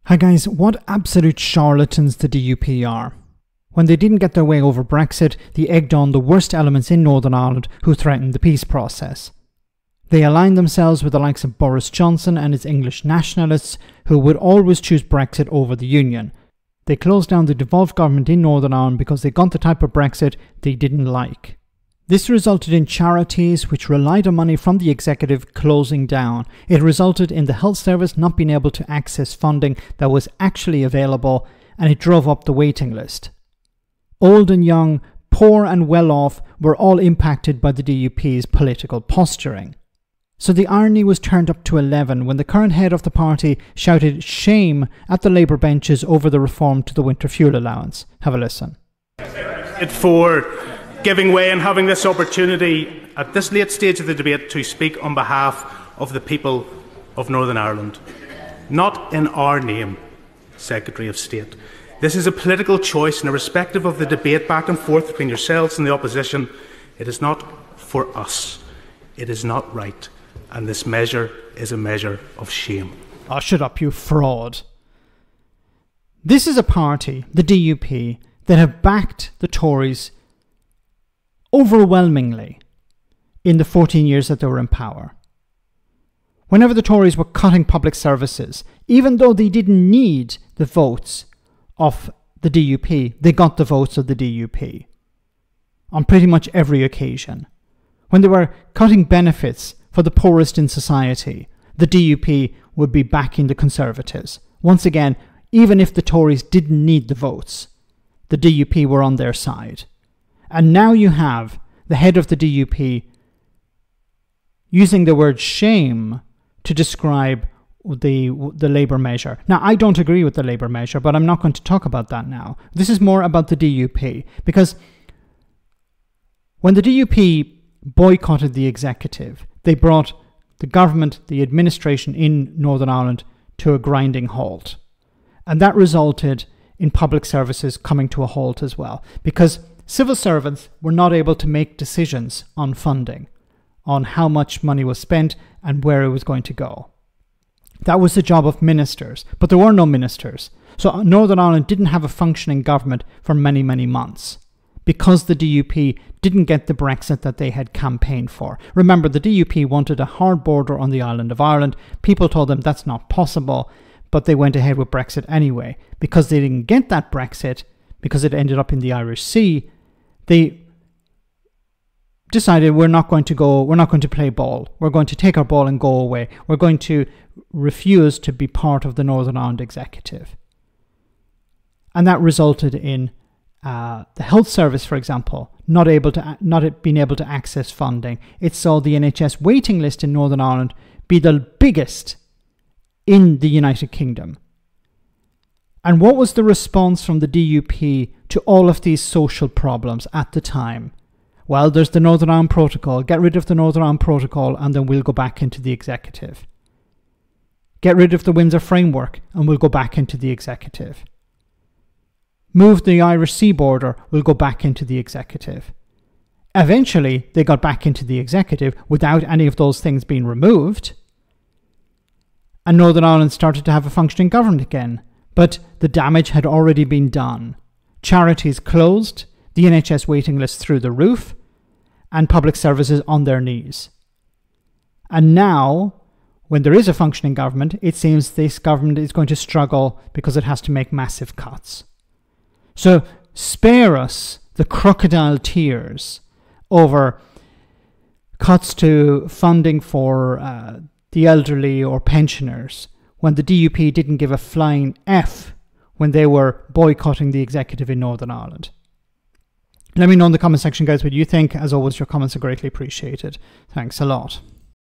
Hi guys, what absolute charlatans the DUP are. When they didn't get their way over Brexit, they egged on the worst elements in Northern Ireland who threatened the peace process. They aligned themselves with the likes of Boris Johnson and his English nationalists who would always choose Brexit over the Union. They closed down the devolved government in Northern Ireland because they got the type of Brexit they didn't like. This resulted in charities which relied on money from the executive closing down. It resulted in the health service not being able to access funding that was actually available, and it drove up the waiting list. Old and young, poor and well-off were all impacted by the DUP's political posturing. So the irony was turned up to 11 when the current head of the party shouted shame at the Labour benches over the reform to the winter fuel allowance. Have a listen. For giving way and having this opportunity at this late stage of the debate to speak on behalf of the people of Northern Ireland. Not in our name, Secretary of State. This is a political choice, and irrespective of the debate back and forth between yourselves and the opposition, it is not for us. It is not right. And this measure is a measure of shame. Oh, shut up, you fraud. This is a party, the DUP, that have backed the Tories overwhelmingly in the 14 years that they were in power. Whenever the Tories were cutting public services, even though they didn't need the votes of the DUP, they got the votes of the DUP on pretty much every occasion. When they were cutting benefits for the poorest in society, the DUP would be backing the Conservatives. Once again, even if the Tories didn't need the votes, the DUP were on their side. And now you have the head of the DUP using the word shame to describe the Labour measure. Now, I don't agree with the Labour measure, but I'm not going to talk about that now. This is more about the DUP, because when the DUP boycotted the executive, they brought the government, the administration in Northern Ireland to a grinding halt. And that resulted in public services coming to a halt as well, because civil servants were not able to make decisions on funding, on how much money was spent and where it was going to go. That was the job of ministers, but there were no ministers. So Northern Ireland didn't have a functioning government for many, many months because the DUP didn't get the Brexit that they had campaigned for. Remember, the DUP wanted a hard border on the island of Ireland. People told them that's not possible, but they went ahead with Brexit anyway. Because they didn't get that Brexit, because it ended up in the Irish Sea, they decided we're not going to play ball. We're going to take our ball and go away. We're going to refuse to be part of the Northern Ireland executive. And that resulted in the health service, for example, not being able to access funding. It saw the NHS waiting list in Northern Ireland be the biggest in the United Kingdom. And what was the response from the DUP to all of these social problems at the time? Well, there's the Northern Ireland Protocol. Get rid of the Northern Ireland Protocol and then we'll go back into the executive. Get rid of the Windsor Framework and we'll go back into the executive. Move the Irish Sea border, we'll go back into the executive. Eventually, they got back into the executive without any of those things being removed. And Northern Ireland started to have a functioning government again. But the damage had already been done. Charities closed, the NHS waiting list through the roof, and public services on their knees. And now, when there is a functioning government, it seems this government is going to struggle because it has to make massive cuts. So spare us the crocodile tears over cuts to funding for the elderly or pensioners, when the DUP didn't give a flying F when they were boycotting the executive in Northern Ireland. Let me know in the comment section, guys, what you think. As always, your comments are greatly appreciated. Thanks a lot.